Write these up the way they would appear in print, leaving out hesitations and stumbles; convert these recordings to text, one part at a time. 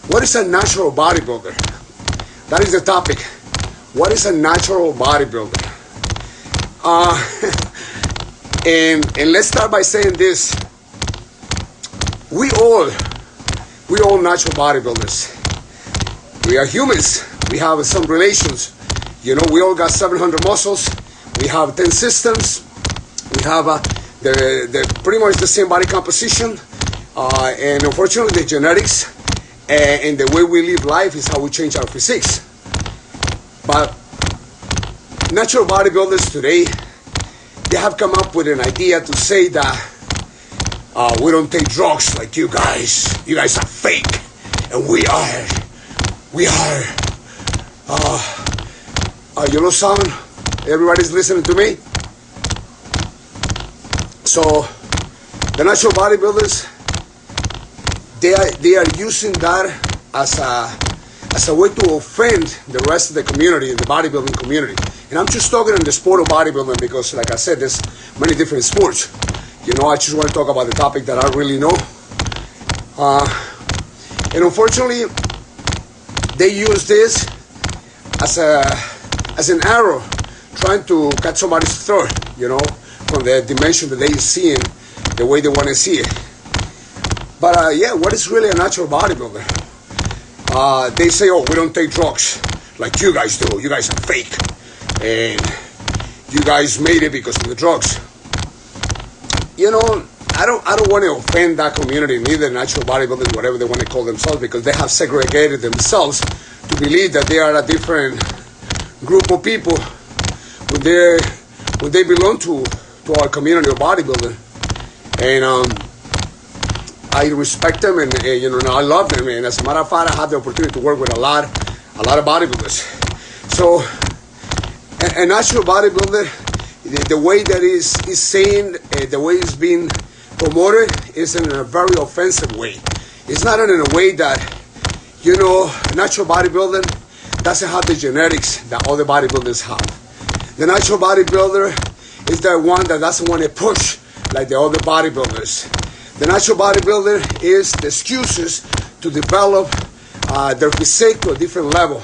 What is a natural bodybuilder? That is the topic. What is a natural bodybuilder? And let's start by saying this. We all natural bodybuilders. We are humans. We have some relations. You know, we all got 700 muscles. We have 10 systems. We have pretty much the same body composition. And unfortunately, the genetics and the way we live life is how we change our physiques. But natural bodybuilders today, they have come up with an idea to say that we don't take drugs like you guys. You guys are fake, and we are. You know, sound? Everybody's listening to me. So the natural bodybuilders, they are using that as a way to offend the rest of the community, the bodybuilding community. And I'm just talking in the sport of bodybuilding because, like I said, there's many different sports. You know, I just want to talk about the topic that I really know. And unfortunately, they use this as an arrow, trying to cut somebody's throat, you know, from the dimension that they see in the way they want to see it. But yeah, what is really a natural bodybuilder? They say, oh, we don't take drugs like you guys do. You guys are fake. And you guys made it because of the drugs. You know, I don't want to offend that community, neither natural bodybuilders, whatever they want to call themselves, because they have segregated themselves to believe that they are a different group of people when they belong to our community of bodybuilding. And I respect them, and you know, I love them. And as a matter of fact, I had the opportunity to work with a lot of bodybuilders. So a natural bodybuilder, the way that is saying, the way it's being promoted is in a very offensive way. It's not in a way that, you know, a natural bodybuilder doesn't have the genetics that other bodybuilders have. The natural bodybuilder is the one that doesn't want to push like the other bodybuilders. The natural bodybuilder is the excuses to develop their physique to a different level.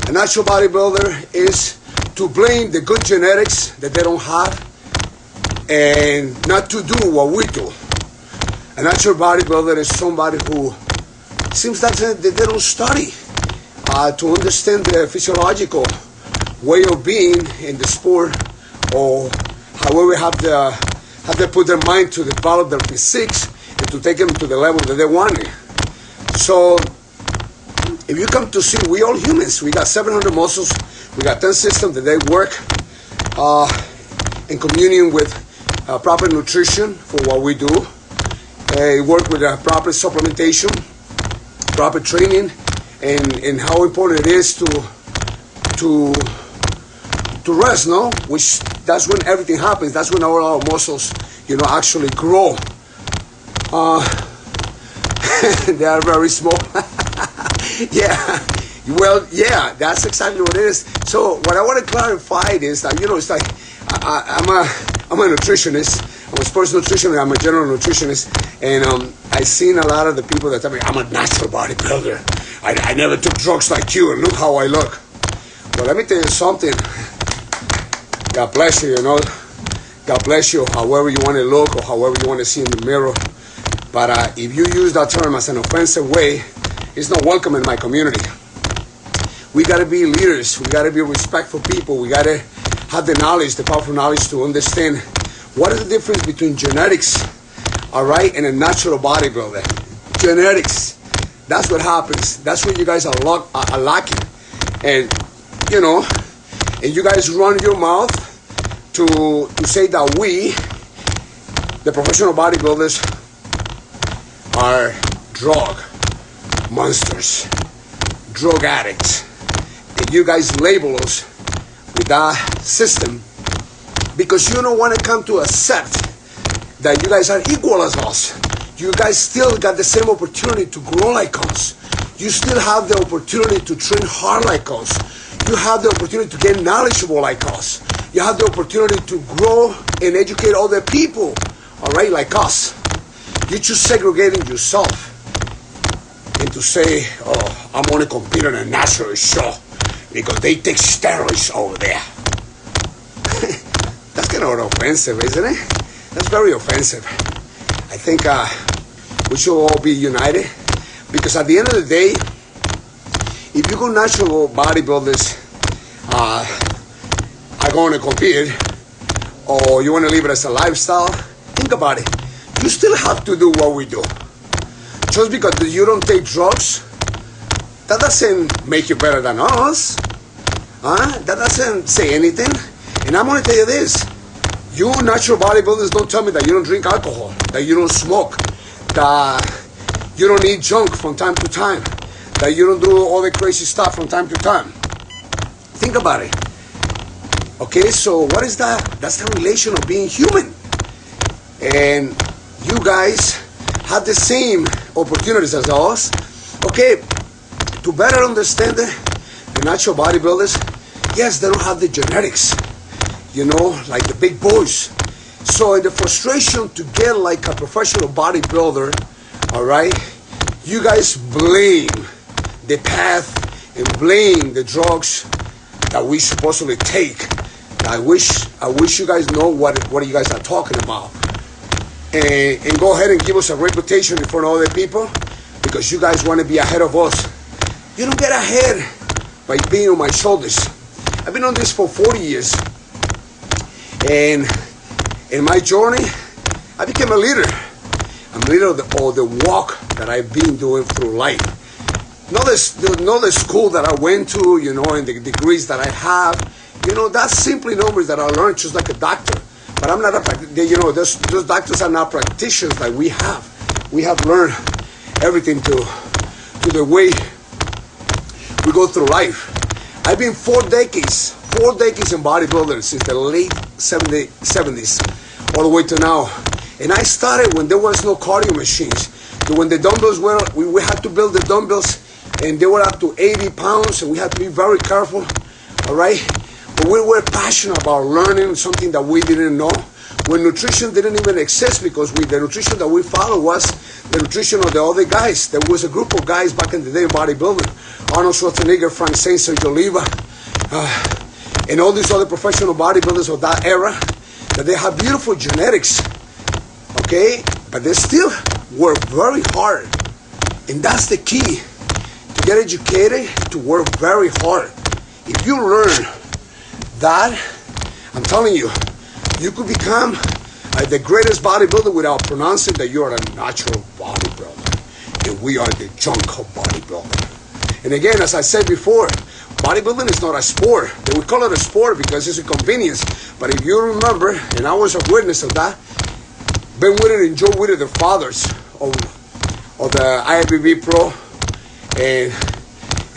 A natural bodybuilder is to blame the good genetics that they don't have and not to do what we do. A natural bodybuilder is somebody who seems like they don't study to understand the physiological way of being in the sport, or however have to put their mind to develop their physiques and to take them to the level that they want it. So if you come to see, we all humans. We got 700 muscles. We got 10 systems that they work in communion with proper nutrition for what we do. They work with proper supplementation, proper training, and how important it is to rest, no? Which that's when everything happens. That's when our muscles, you know, actually grow. They are very small. Yeah. Well, yeah, that's exactly what it is. So what I want to clarify is that, you know, it's like I'm a nutritionist. I'm a sports nutritionist. I'm a general nutritionist, and I've seen a lot of the people that tell me I'm a natural bodybuilder. I never took drugs like you, and look how I look. Well, let me tell you something. God bless you, you know. God bless you, however you want to look or however you want to see in the mirror. But if you use that term as an offensive way, it's not welcome in my community. We got to be leaders. We got to be respectful people. We got to have the knowledge, the powerful knowledge to understand what is the difference between genetics, all right, and a natural bodybuilder. Genetics, that's what happens. That's what you guys are lacking. And, you know, and you guys run your mouth to say that we, the professional bodybuilders, are drug monsters, drug addicts. And you guys label us with that system because you don't want to come to accept that you guys are equal as us. You guys still got the same opportunity to grow like us. You still have the opportunity to train hard like us. You have the opportunity to get knowledgeable like us. You have the opportunity to grow and educate other people, all right, like us. You're just segregating yourself. and to say, oh, I'm only competing in a natural show because they take steroids over there. That's kind of offensive, isn't it? That's very offensive. I think we should all be united, because at the end of the day, if you go natural bodybuilders are going to compete, or you want to live it as a lifestyle, think about it. You still have to do what we do. Just because you don't take drugs, that doesn't make you better than us. That doesn't say anything. And I'm going to tell you this. You natural bodybuilders, don't tell me that you don't drink alcohol, that you don't smoke, that you don't eat junk from time to time, that you don't do all the crazy stuff from time to time. Think about it. Okay, so what is that? That's the relation of being human. And you guys have the same opportunities as us. Okay, to better understand the natural bodybuilders, yes, they don't have the genetics, you know, like the big boys. So in the frustration to get like a professional bodybuilder, all right, you guys blame the path and blame the drugs that we supposedly take. I wish you guys know what you guys are talking about, and go ahead and give us a reputation in front of other people, because you guys want to be ahead of us. You don't get ahead by being on my shoulders. I've been on this for 40 years, and in my journey, I became a leader. I'm a leader of the walk that I've been doing through life. Not the school that I went to, you know, and the degrees that I have. You know, that's simply numbers that I learned just like a doctor. But I'm not you know, those doctors are not practitioners like we have. We have learned everything to the way we go through life. I've been 4 decades in bodybuilding since the late 70s all the way to now. And I started when there was no cardio machines. When the dumbbells were, we had to build the dumbbells, and they were up to 80 pounds, and we had to be very careful, all right? But we were passionate about learning something that we didn't know. When nutrition didn't even exist, because the nutrition that we followed was the nutrition of the other guys. There was a group of guys back in the day in bodybuilding. Arnold Schwarzenegger, Frank Saint, Sergio Oliva, and all these other professional bodybuilders of that era, that they have beautiful genetics, okay? But they still work very hard. And that's the key. To get educated, to work very hard. If you learn that, I'm telling you, you could become the greatest bodybuilder without pronouncing that you are a natural bodybuilder. And we are the junk of bodybuilding. And again, as I said before, bodybuilding is not a sport. They would call it a sport because it's a convenience. But if you remember, and I was a witness of that, Ben Whittaker and Joe Whittaker, the fathers of the IFBB Pro, and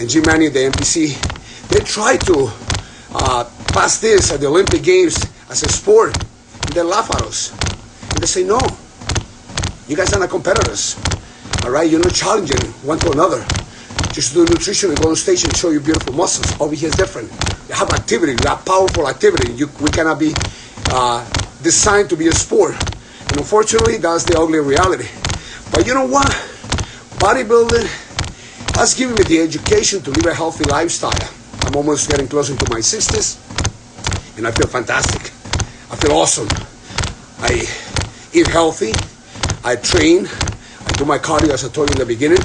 Jim Manning, the NPC, they tried to pass this at the Olympic Games as a sport, and they laugh at us. And they say, no, you guys are not competitors, all right? You're not challenging one to another. Just do nutrition and go on stage and show your beautiful muscles. Over here is different. You have activity, you have powerful activity. We cannot be designed to be a sport. And unfortunately, that's the ugly reality. But you know what? Bodybuilding has given me the education to live a healthy lifestyle. I'm almost getting closer to my 60s, and I feel fantastic. I feel awesome. I eat healthy. I train. I do my cardio, as I told you in the beginning.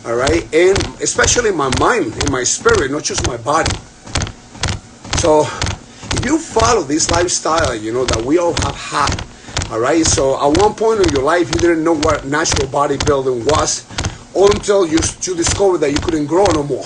All right? And especially my mind and my spirit, not just my body. So if you follow this lifestyle, you know, that we all have had, all right? So at one point in your life, you didn't know what natural bodybuilding was, until you discovered that you couldn't grow no more.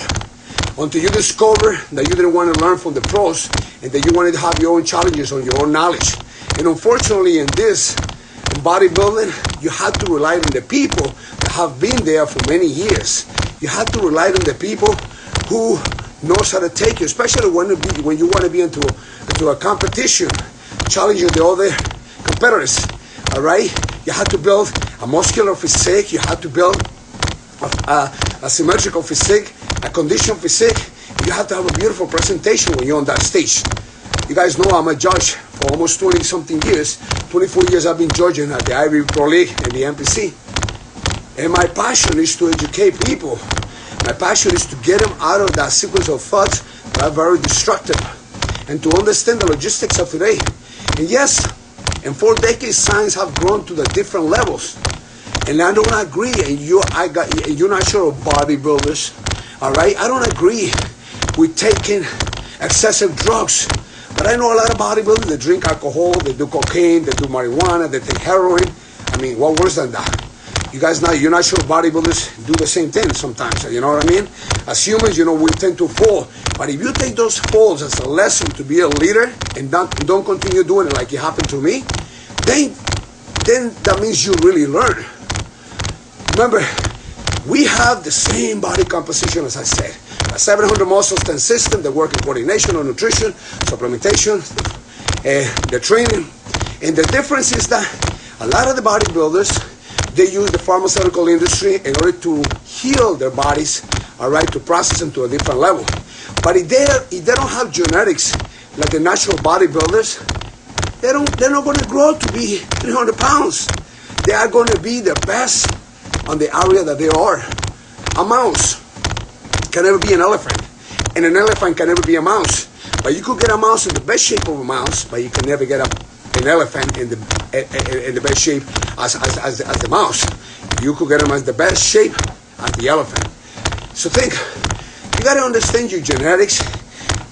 Until you discovered that you didn't want to learn from the pros, and that you wanted to have your own challenges on your own knowledge. And unfortunately, in bodybuilding, you had to rely on the people that have been there for many years. You had to rely on the people who knows how to take you, especially when you want to be into a competition, challenging the other competitors. All right, you have to build a muscular physique. You have to build a symmetrical physique, a conditioned physique. You have to have a beautiful presentation when you're on that stage. You guys know I'm a judge for almost 20-something years. 24 years I've been judging at the IFBB Pro League and the NPC. And my passion is to educate people. My passion is to get them out of that sequence of thoughts that are very destructive and to understand the logistics of today. And yes, in 4 decades, science have grown to the different levels. And I don't agree, and you're not sure of bodybuilders, all right? I don't agree with taking excessive drugs. But I know a lot of bodybuilders that drink alcohol, they do cocaine, they do marijuana, they take heroin. I mean, what worse than that? You guys know, you're not sure bodybuilders do the same thing sometimes, you know what I mean? As humans, we tend to fall. But if you take those falls as a lesson to be a leader and don't continue doing it like it happened to me, then that means you really learn. Remember, we have the same body composition as I said. A 700 muscles 10 system that work in coordination on nutrition, supplementation, the training. And the difference is that a lot of the bodybuilders, they use the pharmaceutical industry in order to heal their bodies, all right, to process them to a different level. But if they don't have genetics like the natural bodybuilders, they're not going to grow to be 300 pounds. They are going to be the best on the area that they are. A mouse can never be an elephant, and an elephant can never be a mouse. But you could get a mouse in the best shape of a mouse, but you can never get an elephant in the best shape as the mouse. You could get them as the best shape as the elephant. So think, you got to understand your genetics,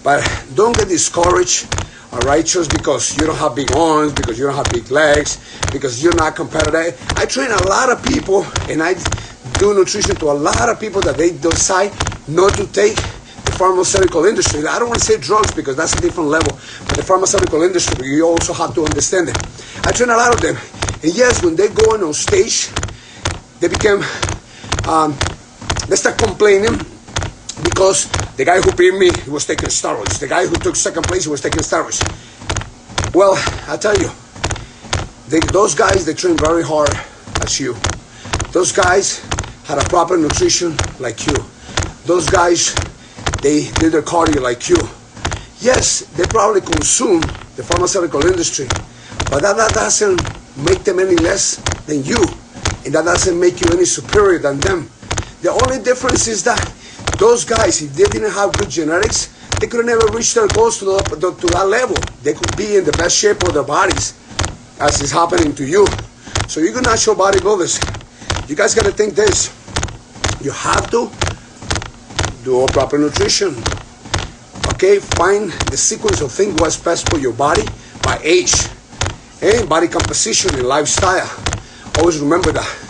but don't get discouraged, all right, just because you don't have big arms, because you don't have big legs, because you're not competitive. I train a lot of people, and I do nutrition to a lot of people that they decide not to take the pharmaceutical industry. I don't want to say drugs because that's a different level, but the pharmaceutical industry, you also have to understand it. I train a lot of them, and yes, when they go on stage, they become, they start complaining because the guy who beat me, he was taking steroids. The guy who took second place, he was taking steroids. Well, I tell you, those guys, they train very hard as you. Those guys had a proper nutrition like you. Those guys, they did their cardio like you. Yes, they probably consume the pharmaceutical industry, but that doesn't make them any less than you, and that doesn't make you any superior than them. The only difference is that those guys, if they didn't have good genetics, they could never reach their goals to that level. They could be in the best shape of their bodies, as is happening to you. So you're natural bodybuilders. You guys got to think this. You have to do a proper nutrition. Okay, find the sequence of things what's best for your body by age, and body composition and lifestyle. Always remember that.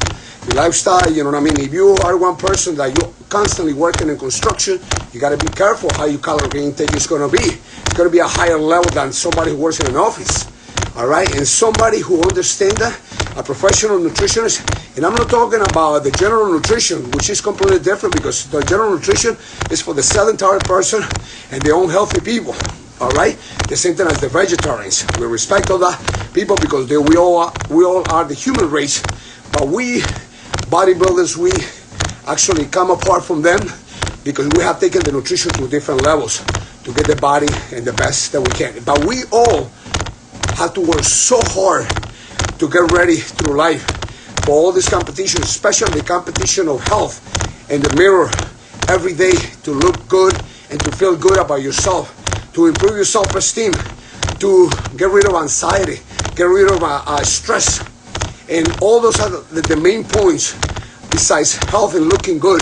Your lifestyle, you know what I mean? If you are one person that you're constantly working in construction, you got to be careful how your calorie intake is going to be. It's going to be a higher level than somebody who works in an office. All right? And somebody who understands that, a professional nutritionist, and I'm not talking about the general nutrition, which is completely different because the general nutrition is for the sedentary person and the unhealthy people. All right? The same thing as the vegetarians. We respect all that people because we all are the human race. But we bodybuilders, we actually come apart from them because we have taken the nutrition to different levels to get the body and the best that we can. But we all have to work so hard to get ready through life for all this competition, especially the competition of health in the mirror every day, to look good and to feel good about yourself, to improve your self-esteem, to get rid of anxiety, get rid of stress. And all those are the main points besides health and looking good,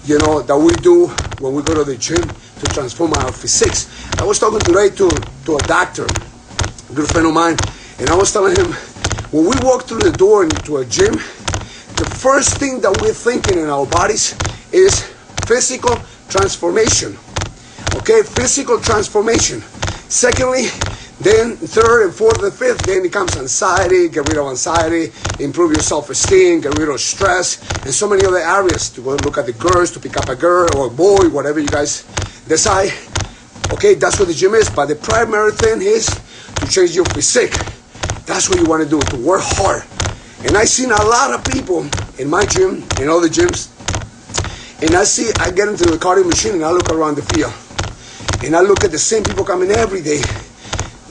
you know, that we do when we go to the gym to transform our physiques. I was talking today to a doctor, a good friend of mine, and I was telling him, when we walk through the door into a gym, the first thing that we're thinking in our bodies is physical transformation. Okay, physical transformation. Secondly, then third and fourth and fifth, then it comes anxiety, get rid of anxiety, improve your self-esteem, get rid of stress, and so many other areas, to go look at the girls, to pick up a girl or a boy, whatever you guys decide. Okay, that's what the gym is, but the primary thing is to change your physique. That's what you want to do, to work hard. And I've seen a lot of people in my gym, in other gyms, and I get into the cardio machine and I look around the field. And I look at the same people coming every day.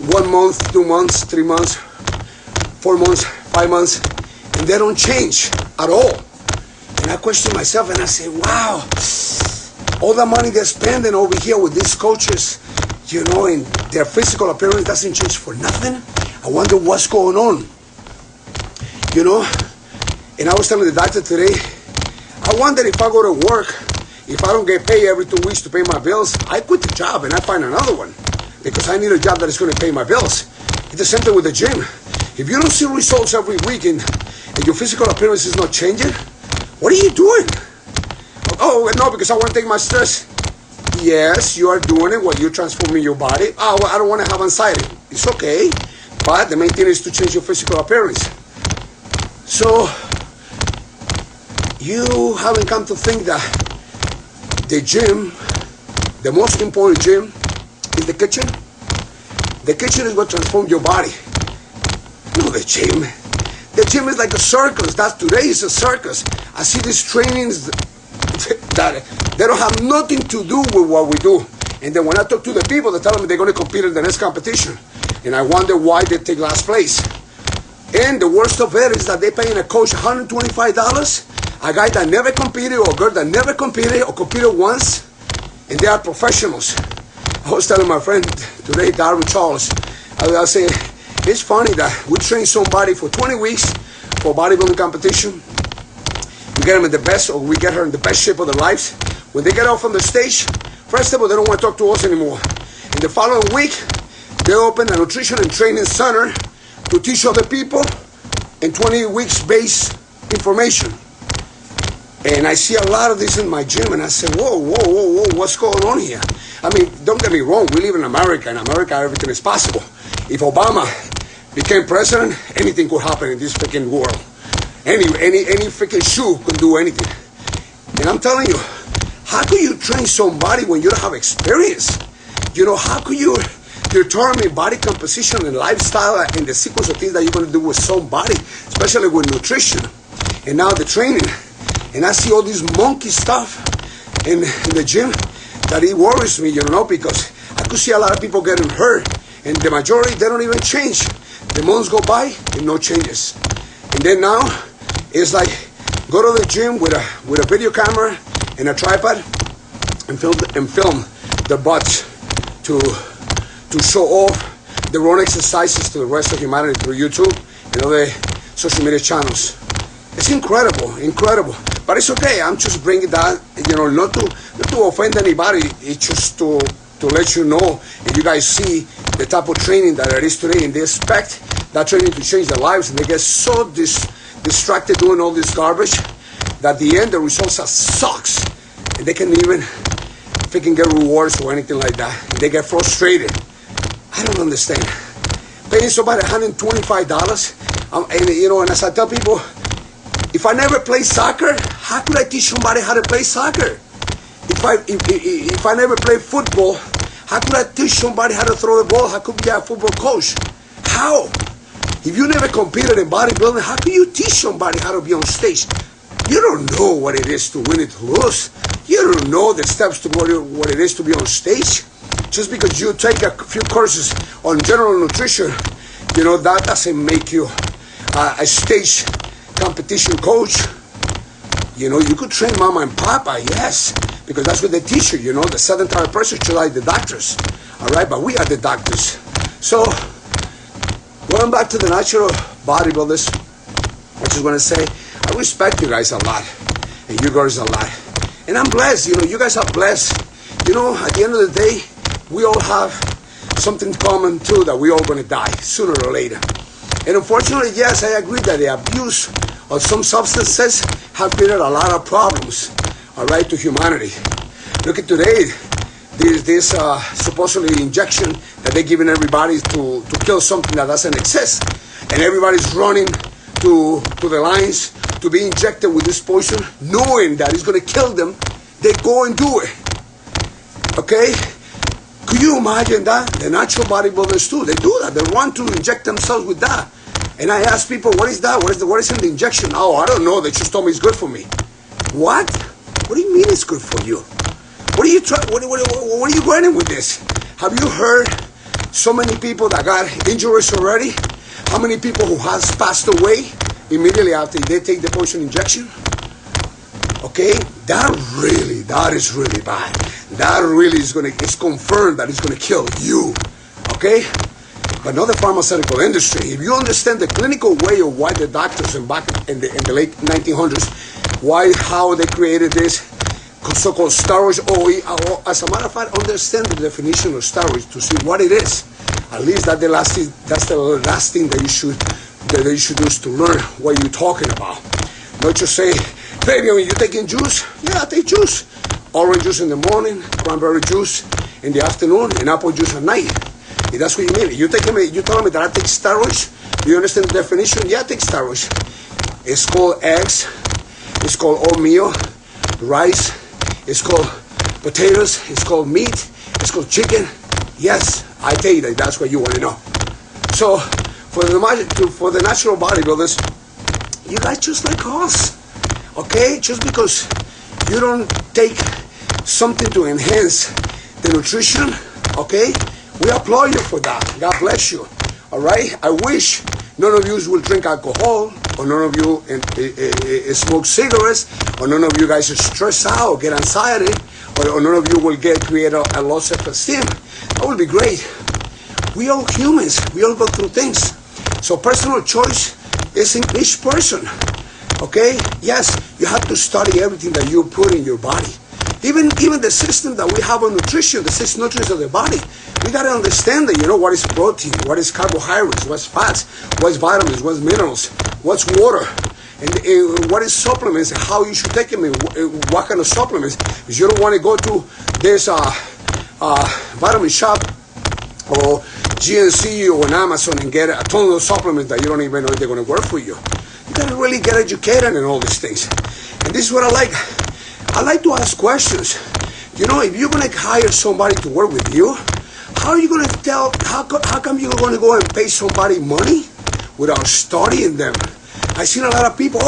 1 month, 2 months, 3 months, 4 months, 5 months, and they don't change at all. And I question myself and I say, wow, all the money they're spending over here with these coaches, you know, and their physical appearance doesn't change for nothing. I wonder what's going on, you know. And I was telling the doctor today, I wonder if I go to work, if I don't get paid every 2 weeks to pay my bills, I quit the job and I find another one because I need a job that is going to pay my bills. It's the same thing with the gym. If you don't see results every week and your physical appearance is not changing, what are you doing? Oh, no, because I want to take my stress. Yes, you are doing it while you're transforming your body. Oh, well, I don't want to have anxiety. It's okay. But the main thing is to change your physical appearance. So, you haven't come to think that the gym, the most important gym, is the kitchen. The kitchen is what transforms your body. No, the gym. The gym is like a circus. Today is a circus. I see these trainings that they don't have nothing to do with what we do. And then when I talk to the people, they tell me they're going to compete in the next competition. And I wonder why they take last place. And the worst of it is that they're paying a coach $125, a guy that never competed or a girl that never competed or competed once, and they are professionals. I was telling my friend today, Darwin Charles, I say, it's funny that we train somebody for 20 weeks for bodybuilding competition. We get them in the best, or we get her in the best shape of their lives. When they get off on the stage, first of all, they don't want to talk to us anymore. And the following week, they open a nutrition and training center to teach other people in 20 weeks base information. And I see a lot of this in my gym, and I say, whoa, what's going on here? I mean, don't get me wrong, we live in America. In America, everything is possible. If Obama became president, anything could happen in this freaking world. Any freaking shoe can do anything. And I'm telling you, how could you train somebody when you don't have experience? You know, how could you determine body composition and lifestyle and the sequence of things that you're going to do with somebody, especially with nutrition and now the training? And I see all this monkey stuff in the gym that it worries me, you know, because I could see a lot of people getting hurt, and the majority, they don't even change. The months go by and no changes. And then now it's like go to the gym with a video camera and a tripod and film the butts to show off the wrong exercises to the rest of humanity through YouTube and other social media channels. It's incredible. But it's okay. I'm just bringing that, you know, not to offend anybody. It's just to let you know, and you guys see the type of training that it is today, and they expect that training to change their lives, and they get so distracted doing all this garbage that at the end the results are sucks, and they can't even freaking get rewards or anything like that. And they get frustrated. I don't understand. Paying somebody $125, and you know, and as I tell people, if I never play soccer, how could I teach somebody how to play soccer? If I never play football, how could I teach somebody how to throw the ball? How could I be a football coach? How? If you never competed in bodybuilding, how can you teach somebody how to be on stage? You don't know what it is to win and to lose. You don't know the steps to what it is to be on stage. Just because you take a few courses on general nutrition, you know, that doesn't make you a stage competition coach. You know, you could train mama and papa, yes, because that's what they teach you, you know, the sedentary person should like the doctors, all right, but we are the doctors. So, going back to the natural bodybuilders, I just want to say, I respect you guys a lot, and you girls a lot, and I'm blessed, you know, you guys are blessed. You know, at the end of the day, we all have something common too, that we all going to die, sooner or later. And unfortunately, yes, I agree that the abuse of some substances have created a lot of problems, all right, to humanity. Look at today, this supposedly injection that they're giving everybody to kill something that doesn't exist. And everybody's running to the lines to be injected with this poison, knowing that it's going to kill them. They go and do it. Okay? Could you imagine that? The natural bodybuilders too, they do that. They run to inject themselves with that. And I ask people, what is that? What is in the injection? Oh, I don't know. They just told me it's good for me. What? What do you mean it's good for you? What are you what are you running with this? Have you heard so many people that got injuries already? How many people who has passed away immediately after they take the poison injection? okay, that is really bad. That really it's confirmed that it's gonna kill you, okay? But not the pharmaceutical industry. If you understand the clinical way of why the doctors back in the late 1900s, how they created this so-called steroids, or as a matter of fact, understand the definition of steroids to see what it is. At least that's the last thing that you should do, is to learn what you're talking about. Not just say, baby, when you're taking juice, yeah, I take juice. Orange juice in the morning, cranberry juice in the afternoon, and apple juice at night. If that's what you mean. You're telling me that I take steroids? Do you understand the definition? Yeah, I take steroids. It's called eggs. It's called oatmeal, rice. It's called potatoes. It's called meat. It's called chicken. Yes, I tell you that. That's what you want to know. So, for the natural bodybuilders, you guys just like us, okay? Just because you don't take something to enhance the nutrition, okay? We applaud you for that. God bless you, all right? I wish none of you will drink alcohol, or none of you smoke cigarettes, or none of you guys are stressed out or get anxiety, or none of you will create a low self-esteem. That would be great. We all humans. We all go through things. So personal choice is in each person. Okay? Yes, you have to study everything that you put in your body. Even the system that we have on nutrition, the 6 nutrients of the body. We got to understand that, what is protein, what is carbohydrates, what's fats, what's vitamins, what's minerals, what's water, and what is supplements, and how you should take them, and what kind of supplements. Because you don't want to go to this vitamin shop or GNC or on Amazon and get a ton of supplements that you don't even know if they're going to work for you. You got to really get educated in all these things. And this is what I like. I like to ask questions. If you're going to hire somebody to work with you, how are you going to how come you're going to go and pay somebody money without studying them? I've seen a lot of people,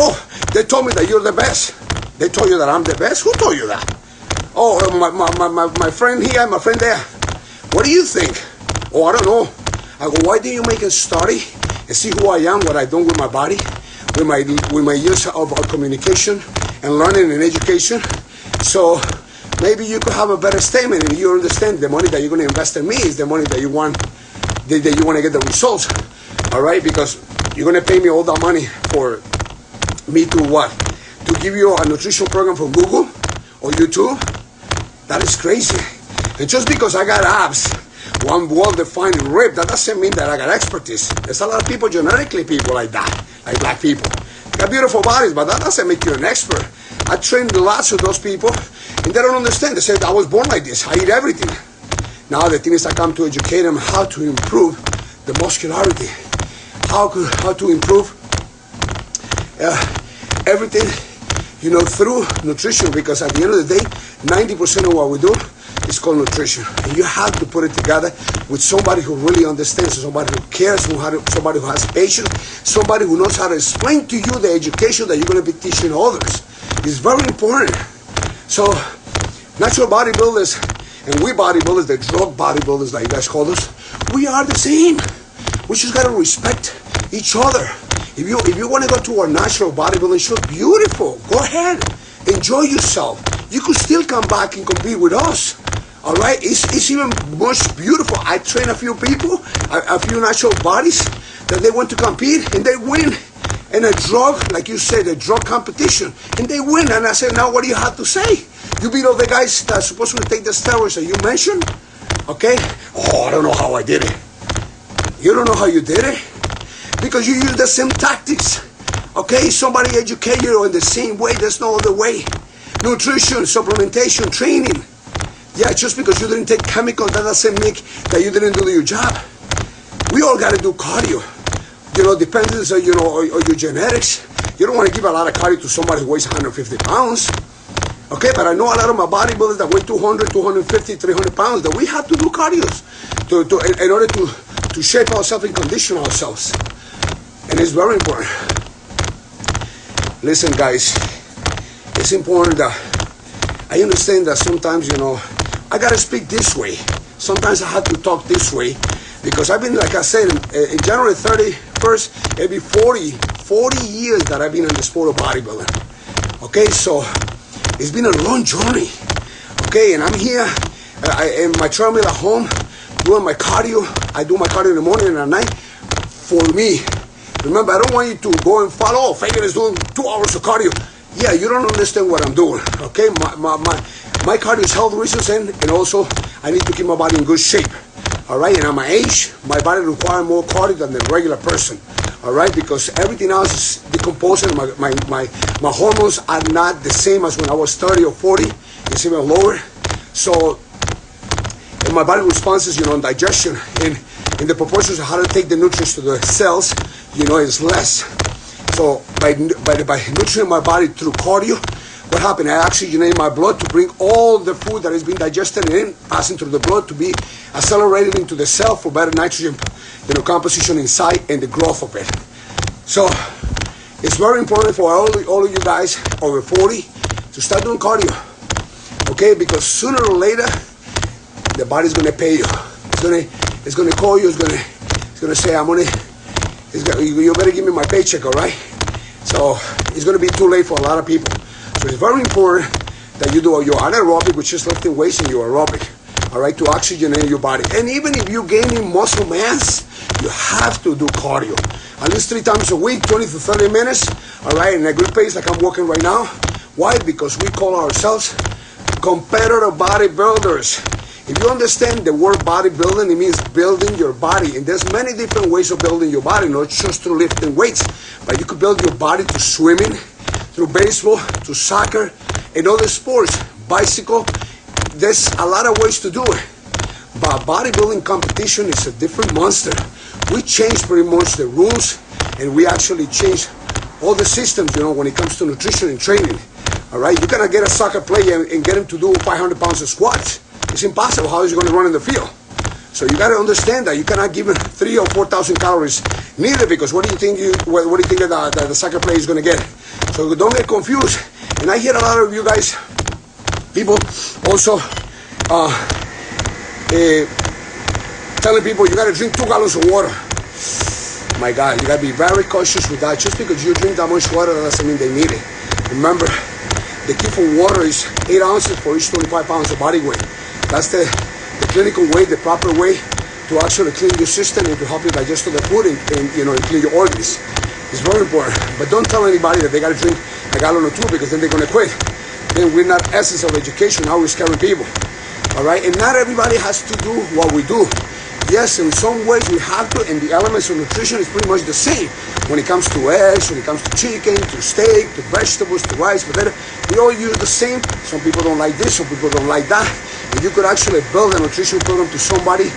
they told me that you're the best. They told you that I'm the best? Who told you that? Oh, my friend here, my friend there. What do you think? Oh, I don't know. I go, why didn't you make a study and see who I am, what I done with my body, with my use of communication and learning and education? So maybe you could have a better statement, and you understand the money that you're going to invest in me is the money that you want to get the results. All right, because you're going to pay me all that money for me to what? To give you a nutrition program from Google or YouTube? That is crazy. And just because I got abs, one well-defined rib, that doesn't mean that I got expertise. There's a lot of people, genetically people like that, like black people. They got beautiful bodies, but that doesn't make you an expert. I trained lots of those people, and they don't understand. They say, I was born like this. I eat everything. Now the thing is, I come to educate them how to improve the muscularity, how to improve everything, through nutrition. Because at the end of the day, 90% of what we do is called nutrition. And you have to put it together with somebody who really understands, somebody who cares, somebody who has patience, somebody who knows how to explain to you the education that you're going to be teaching others. It's very important. So, natural bodybuilders and we bodybuilders, the drug bodybuilders like you guys call us, we are the same. We just got to respect each other. If you want to go to a natural bodybuilding show, beautiful. Go ahead. Enjoy yourself. You could still come back and compete with us. All right? It's even much beautiful. I train a few people, a few natural bodies that they want to compete and they win. In a drug, like you said, a drug competition, and they win. And I said, now what do you have to say? You beat all the guys that are supposed to take the steroids that you mentioned? Okay? Oh, I don't know how I did it. You don't know how you did it? Because you use the same tactics. Okay? Somebody educate you in the same way. There's no other way. Nutrition, supplementation, training. Yeah, just because you didn't take chemicals, that doesn't make that you didn't do your job. We all got to do cardio. Depends on, on your genetics. You don't want to give a lot of cardio to somebody who weighs 150 pounds. Okay, but I know a lot of my bodybuilders that weigh 200, 250, 300 pounds, that we have to do cardios in order to shape ourselves and condition ourselves. And it's very important. Listen, guys, it's important that I understand that sometimes, I got to speak this way. Sometimes I have to talk this way. Because I've been, like I said, in January 31st, it'll be 40 years that I've been in the sport of bodybuilding. Okay, so It's been a long journey, okay? And I'm here in my treadmill at home doing my cardio. I do my cardio in the morning and at night for me. Remember, I don't want you to go and follow, oh, Fagan is doing 2 hours of cardio. Yeah, you don't understand what I'm doing, okay? My cardio is health reasons, and also I need to keep my body in good shape, all right? And at my age, my body requires more cardio than the regular person, all right? Because everything else is decomposing. My hormones are not the same as when I was 30 or 40. It's even lower. So, and my body responses, you know, in digestion, in the proportions of how to take the nutrients to the cells, you know, is less. So by nutriting my body through cardio, what happened? I oxygenate my blood to bring all the food that is being digested in, passing through the blood to be accelerated into the cell for better nitrogen, you know, composition inside and the growth of it. So it's very important for all of you guys over 40 to start doing cardio, okay? Because sooner or later, the body's gonna pay you. It's gonna call you. It's gonna say, you better give me my paycheck, all right? So it's gonna be too late for a lot of people. So it's very important that you do your anaerobic, which is lifting weights, and your aerobic, all right, to oxygenate your body. And even if you're gaining muscle mass, you have to do cardio at least 3 times a week, 20 to 30 minutes, all right, in a good pace like I'm walking right now. Why? Because we call ourselves competitive bodybuilders. If you understand the word bodybuilding, it means building your body. And there's many different ways of building your body, not just through lifting weights. But you could build your body through swimming, through baseball, through soccer, and other sports, bicycle. There's a lot of ways to do it. But bodybuilding competition is a different monster. We changed pretty much the rules, and we actually changed all the systems, you know, when it comes to nutrition and training. All right, you cannot get a soccer player and get him to do 500 pounds of squats. It's impossible. How is he going to run in the field? So you got to understand that you cannot give him 3,000 or 4,000 calories neither, because what do you think that the soccer player is going to get? So don't get confused. And I hear a lot of you guys, people also telling people you got to drink 2 gallons of water. My God, you got to be very cautious with that. Just because you drink that much water, that doesn't mean they need it. Remember, the key for water is 8 ounces for each 25 pounds of body weight. That's the clinical way, the proper way to actually clean your system and to help you digest the food and you know, and clean your organs. It's very important. But don't tell anybody that they got to drink a gallon or 2, because then they're going to quit. Then we're not essence of education. Now we're scaring people. All right? And not everybody has to do what we do. Yes, in some ways we have to, and the elements of nutrition is pretty much the same. When it comes to eggs, when it comes to chicken, to steak, to vegetables, to rice, potato, we all use the same. Some people don't like this, some people don't like that. And you could actually build a nutrition program to somebody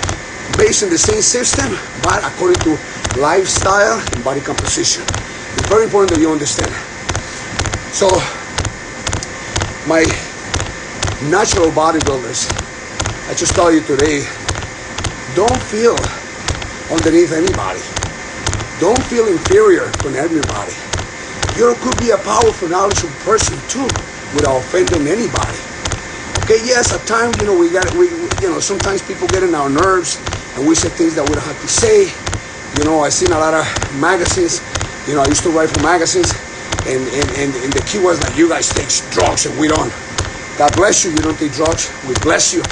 based on the same system, but according to lifestyle and body composition. It's very important that you understand. So, my natural bodybuilders, I just tell you today, don't feel underneath anybody. Don't feel inferior from everybody. You could be a powerful, knowledgeable person too, without offending anybody. Okay, yes, at times, you know, sometimes people get in our nerves and we say things that we don't have to say. You know, I've seen a lot of magazines. You know, I used to write for magazines, and the key was that you guys take drugs and we don't. God bless you, you don't take drugs, we bless you.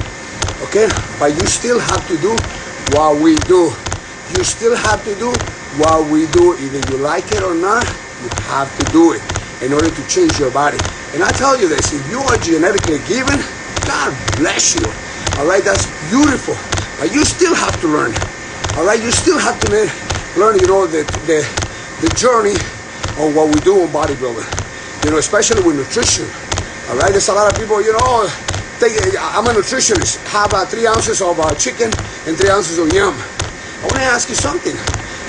Okay, but you still have to do what we do. You still have to do what we do. Either you like it or not, you have to do it in order to change your body. And I tell you this, if you are genetically given, God bless you. All right, that's beautiful. But you still have to learn. All right, you still have to learn, you know, the journey of what we do in bodybuilding. You know, especially with nutrition. All right, there's a lot of people, you know, I'm a nutritionist. Have 3 ounces of chicken and 3 ounces of yam. I want to ask you something.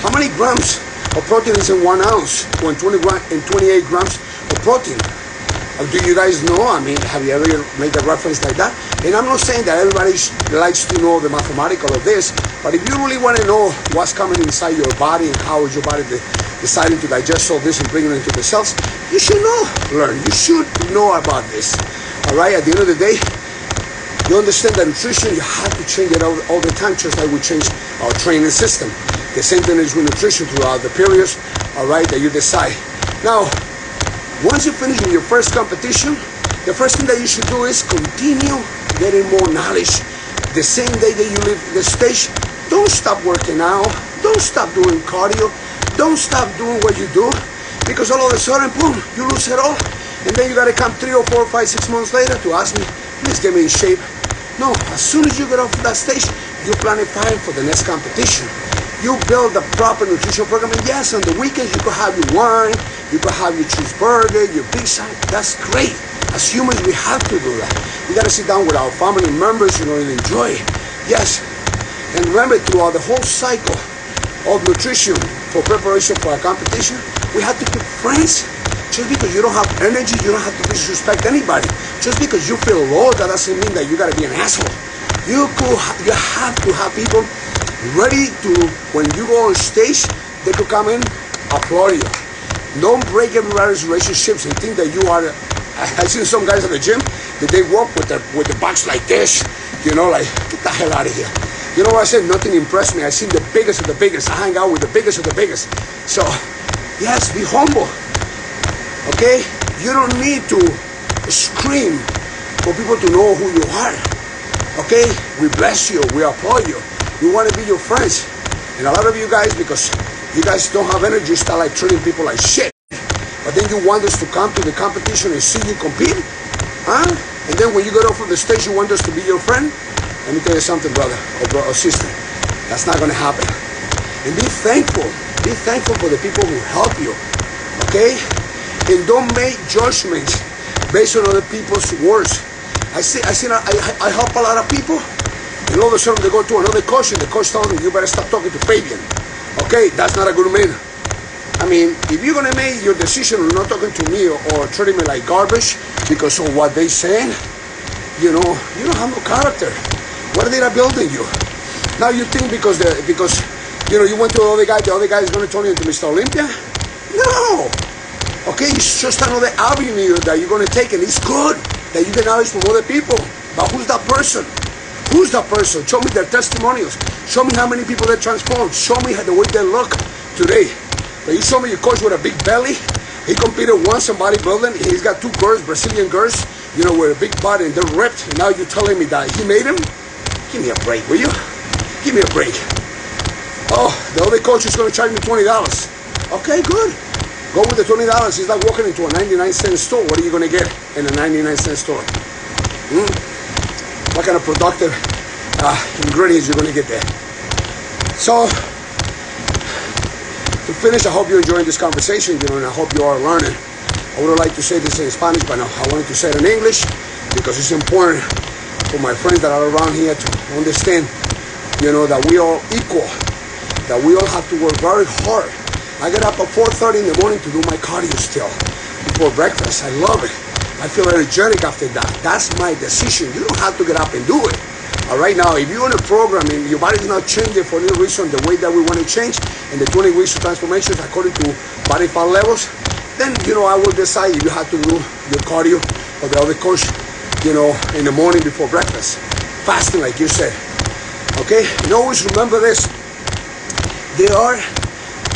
How many grams of protein is in 1 ounce or in 28 grams of protein? Do you guys know? I mean, have you ever made a reference like that? And I'm not saying that everybody likes to know the mathematical of this, but if you really want to know what's coming inside your body and how is your body deciding to digest all this and bring it into the cells, you should learn. You should know about this. All right, at the end of the day, you understand that nutrition, you have to change it all the time, just like we change our training system. The same thing is with nutrition throughout the periods, all right, that you decide. Now, once you finish in your first competition, the first thing that you should do is continue getting more knowledge. The same day that you leave the stage, don't stop working out, don't stop doing cardio, don't stop doing what you do, because all of a sudden, boom, you lose it all. And then you gotta come 3 or 4 or 5, 6 months later to ask me, please get me in shape. No, as soon as you get off that stage, you plan it fine for the next competition. You build a proper nutrition program, and yes, on the weekends you could have your wine, you could have your cheeseburger, your pizza. That's great. As humans, we have to do that. We gotta sit down with our family members, and enjoy it. Yes, and remember, throughout the whole cycle of nutrition for preparation for a competition, we have to keep friends. Just because you don't have energy, you don't have to disrespect anybody. Just because you feel low, that doesn't mean that you gotta be an asshole. You have to have people ready to, when you go on stage, they could come in, applaud you. Don't break everybody's relationships and think that you are. I've seen some guys at the gym that they walk with the backs like this, like, get the hell out of here. You know what I said? Nothing impressed me. I seen the biggest of the biggest. I hang out with the biggest of the biggest. So, yes, be humble. Okay? You don't need to scream for people to know who you are. Okay? We bless you. We applaud you. We want to be your friends. And a lot of you guys, because you guys don't have energy, start like treating people like shit. But then you want us to come to the competition and see you compete? Huh? And then when you get off of the stage, you want us to be your friend? Let me tell you something, brother or sister. That's not going to happen. And be thankful. Be thankful for the people who help you. Okay? And don't make judgments based on other people's words. I help a lot of people, and all of a sudden they go to another coach, and the coach tells them, you better stop talking to Fabian. Okay, that's not a good man. I mean, if you're gonna make your decision of not talking to me or treating me like garbage because of what they saying, you don't have no character. What are they building you? Now you think because you went to the other guy is gonna turn you into Mr. Olympia? No. Okay, it's just another avenue that you're going to take, and it's good that you get knowledge from other people. But who's that person? Who's that person? Show me their testimonials. Show me how many people they transformed. Show me the way they look today. But you show me your coach with a big belly. He competed once in bodybuilding. He's got 2 girls, Brazilian girls, with a big body, and they're ripped. And now you're telling me that he made them? Give me a break, will you? Give me a break. Oh, the other coach is going to charge me $20. Okay, good. Go with the $20. It's like walking into a 99-cent store. What are you going to get in a 99-cent store? What kind of productive ingredients you're going to get there? So, to finish, I hope you're enjoying this conversation, and I hope you are learning. I would like to say this in Spanish, but no, I wanted to say it in English because it's important for my friends that are around here to understand, that we are equal, that we all have to work very hard. I get up at 4:30 in the morning to do my cardio still before breakfast. I love it. I feel energetic after that. That's my decision. You don't have to get up and do it. All right, now, if you're in a program and your body's not changing for any reason the way that we want to change, and the 20 weeks of transformations according to body fat levels, then, I will decide if you have to do your cardio or the other coach, in the morning before breakfast. Fasting, like you said. Okay? And always remember this. There are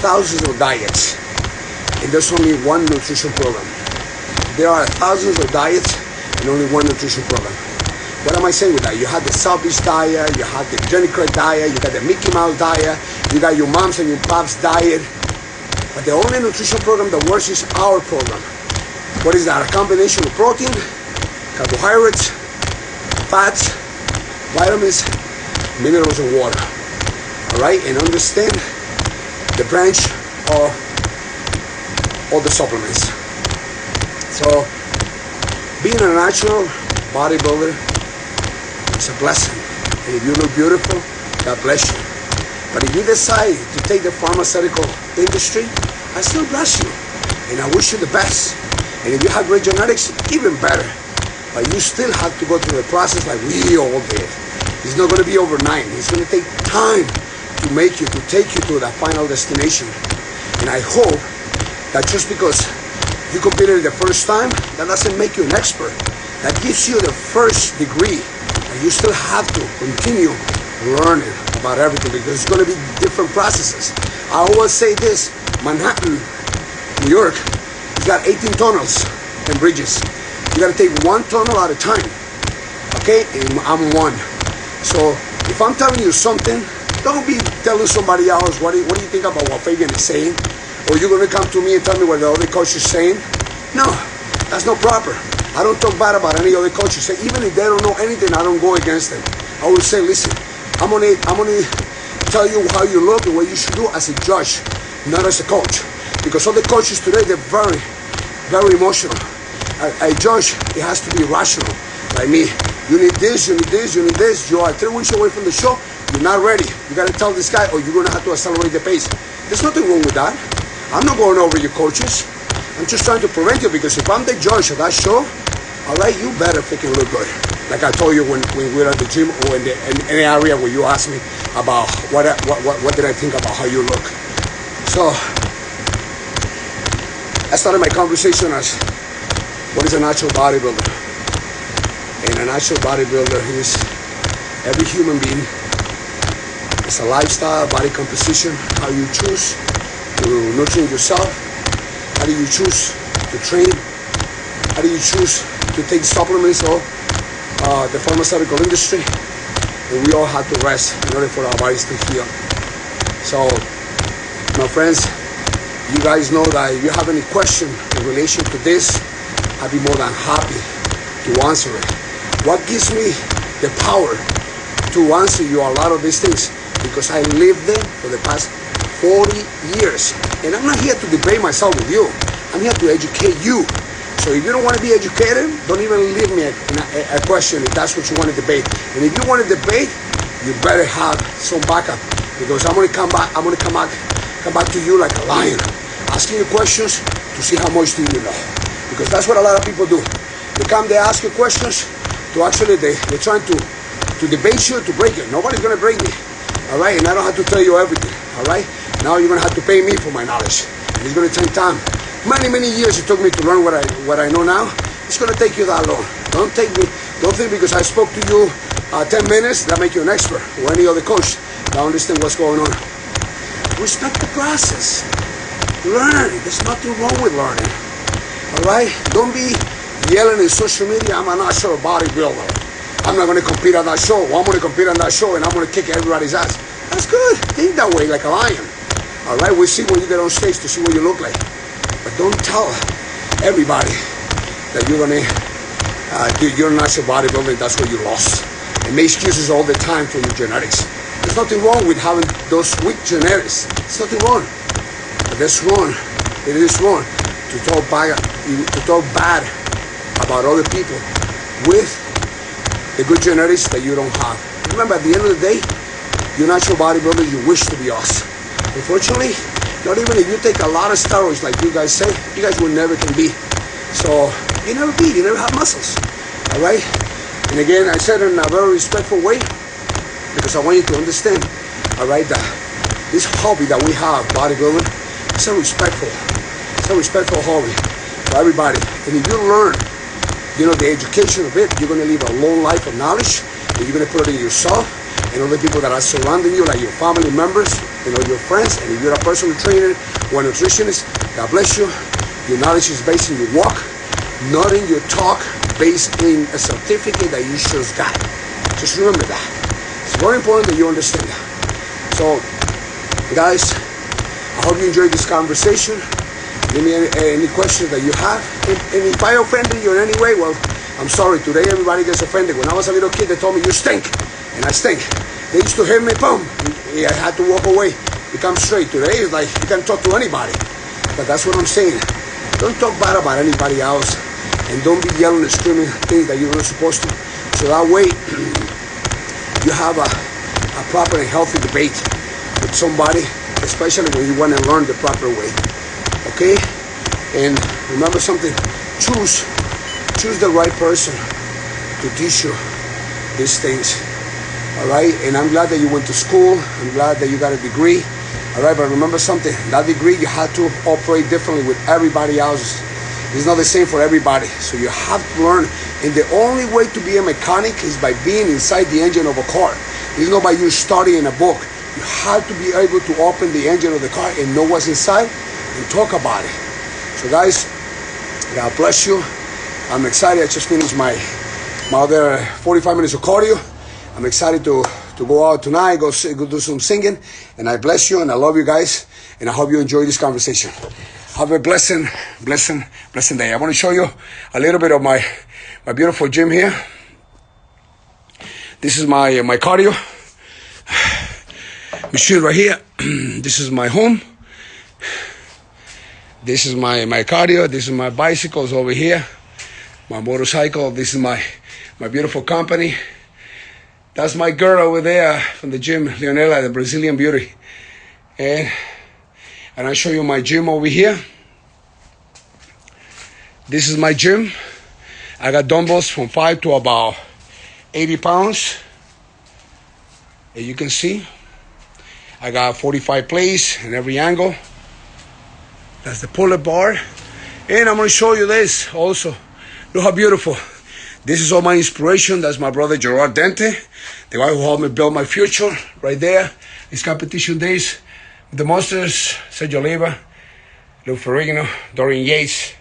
thousands of diets, and there's only one nutrition program. There are thousands of diets and only one nutrition program. What am I saying with that? You have the Southeast diet, you have the Jenny Craig diet, you got the Mickey Mouse diet, you got your mom's and your pop's diet. But the only nutrition program that works is our program. What is that? A combination of protein, carbohydrates, fats, vitamins, minerals, and water. All right, and understand the branch of all the supplements. So, being a natural bodybuilder is a blessing. And if you look beautiful, God bless you. But if you decide to take the pharmaceutical industry, I still bless you. And I wish you the best. And if you have great genetics, even better. But you still have to go through the process like we all did. It's not going to be overnight. It's going to take time to take you to that final destination. And I hope that just because you competed the first time, that doesn't make you an expert. That gives you the first degree. And you still have to continue learning about everything because it's going to be different processes. I always say this, Manhattan, New York, it's got 18 tunnels and bridges. You gotta take one tunnel at a time. Okay, and I'm one. So if I'm telling you something, don't be telling somebody else what do you think about what Fabian is saying, or you're gonna come to me and tell me what the other coach is saying. No, that's not proper. I don't talk bad about any other coaches. Even if they don't know anything, I don't go against them. I will say, listen, I'm gonna tell you how you look and what you should do as a judge, not as a coach. Because all the coaches today, they're very, very emotional. A judge, it has to be rational. Like me, you need this, you need this, you need this. You are 3 weeks away from the show. You're not ready. You got to tell this guy, or you're going to have to accelerate the pace. There's nothing wrong with that. I'm not going over your coaches. I'm just trying to prevent you, because if I'm the judge of that show, all right, you better freaking look good. Like I told you when we were at the gym, or in any area where you asked me about what did I think about how you look. So I started my conversation as, what is a natural bodybuilder? And a natural bodybuilder is every human being. It's a lifestyle, body composition, how you choose to nurture yourself, how do you choose to train, how do you choose to take supplements or the pharmaceutical industry, and we all have to rest in order for our bodies to heal. So, my friends, you guys know that if you have any question in relation to this, I'd be more than happy to answer it. What gives me the power to answer you a lot of these things? Because I lived them for the past 40 years. And I'm not here to debate myself with you. I'm here to educate you. So if you don't want to be educated, don't even leave me a question if that's what you want to debate. And if you want to debate, you better have some backup. Because I'm going to come back to you like a lion, asking you questions to see how much do you know. Because that's what a lot of people do. They ask you questions to actually, they're trying to debate you, to break you. Nobody's going to break me. All right, and I don't have to tell you everything. All right, now you're gonna have to pay me for my knowledge, and it's gonna take time. Many years it took me to learn what I know now. It's gonna take you that long. Don't think because I spoke to you 10 minutes that make you an expert, or any other coach that understand what's going on. Respect the process. Learn. There's nothing wrong with learning. All right, don't be yelling in social media, I'm a natural bodybuilder. I'm not going to compete on that show. Well, I'm going to compete on that show and I'm going to kick everybody's ass. That's good. Think that way, like a lion. All right, we'll see when you get on stage to see what you look like. But don't tell everybody that you're going to, you're a natural bodybuilder and that's where you lost. And make excuses all the time for your genetics. There's nothing wrong with having those weak genetics. There's nothing wrong. But that's wrong. It is wrong to talk bad about other people with the good genetics that you don't have. Remember, at the end of the day, you're natural bodybuilder, you wish to be us. Unfortunately, not even if you take a lot of steroids like you guys say, you guys will never can be. So, you never be, you never have muscles. All right? And again, I said it in a very respectful way, because I want you to understand, all right, that this hobby that we have, bodybuilding, it's a respectful hobby for everybody. And if you learn, the education of it, you're going to live a long life of knowledge, and you're going to put it in yourself and other people that are surrounding you, like your family members, your friends. And if you're a personal trainer or a nutritionist, God bless you. Your knowledge is based in your walk, not in your talk, based in a certificate that you just got. Just remember that. It's very important that you understand that. So, guys, I hope you enjoyed this conversation. Give me any questions that you have. And if I offended you in any way, well, I'm sorry. Today everybody gets offended. When I was a little kid, they told me, you stink. And I stink. They used to hit me, boom. I had to walk away, become straight. Today it's like you can talk to anybody. But that's what I'm saying. Don't talk bad about anybody else. And don't be yelling and screaming things that you're not supposed to. So that way, you have a proper and healthy debate with somebody, especially when you want to learn the proper way. Okay, and remember something, choose the right person to teach you these things. All right, and I'm glad that you went to school. I'm glad that you got a degree. All right, but remember something, that degree you have to operate differently with everybody else. It's not the same for everybody, so you have to learn. And the only way to be a mechanic is by being inside the engine of a car. It's not by you studying a book. You have to be able to open the engine of the car and know what's inside and talk about it. So guys, God bless you. I'm excited. I just finished my other 45 minutes of cardio. I'm excited to go out tonight, go do some singing. And I bless you and I love you guys. And I hope you enjoy this conversation. Have a blessing day. I want to show you a little bit of my beautiful gym here. This is my cardio machine right here. This is my home. This is my cardio. This is my bicycles over here. My motorcycle. This is my beautiful company. That's my girl over there from the gym, Leonela, the Brazilian beauty. And I'll show you my gym over here. This is my gym. I got dumbbells from 5 to about 80 pounds. As you can see, I got 45 plates in every angle. That's the pull-up bar. And I'm going to show you this also. Look how beautiful. This is all my inspiration. That's my brother Gerard Dente, the guy who helped me build my future right there. His competition days. The Monsters, Sergio Leiva, Lou Ferrigno, Dorian Yates,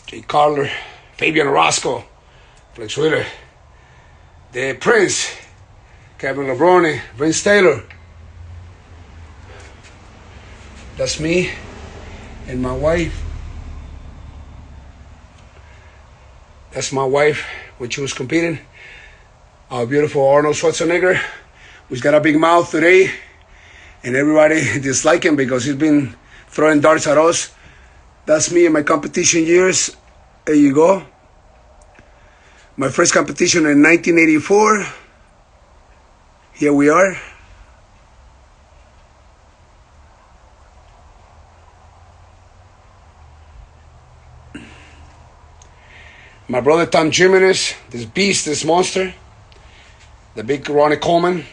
Jay Carter, Fabian Orozco, Flex Wheeler, The Prince, Kevin Lebrone, Vince Taylor. That's me and my wife. That's my wife when she was competing. Our beautiful Arnold Schwarzenegger, who's got a big mouth today. And everybody dislike him because he's been throwing darts at us. That's me in my competition years. There you go. My first competition in 1984. Here we are. My brother Tom Jimenez, this beast, this monster. The big Ronnie Coleman.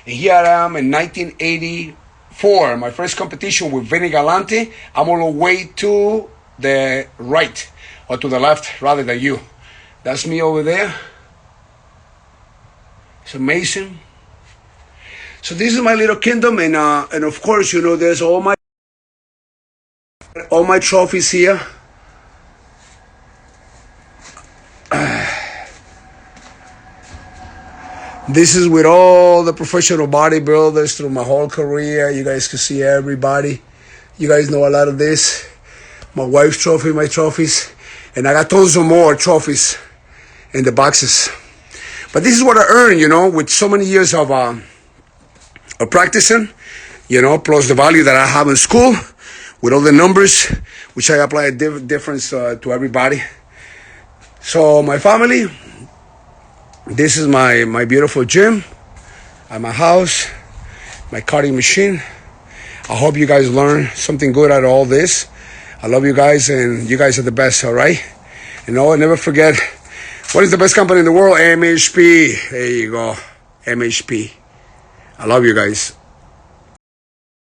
And here I am in 1984. My first competition with Vinny Galante. I'm all the way to the right, or to the left rather than you. That's me over there. It's amazing. So this is my little kingdom, and of course, you know, there's all my trophies here. This is with all the professional bodybuilders through my whole career. You guys can see everybody. You guys know a lot of this. My wife's trophy, my trophies. And I got tons of more trophies in the boxes. But this is what I earned, you know, with so many years of practicing, you know, plus the value that I have in school, with all the numbers, which I apply a difference to everybody. So my family, this is my beautiful gym at my house, my cardio machine. I hope you guys learn something good out of all this. I love you guys, and you guys are the best, all right? And never forget, what is the best company in the world? MHP. There you go, MHP. I love you guys.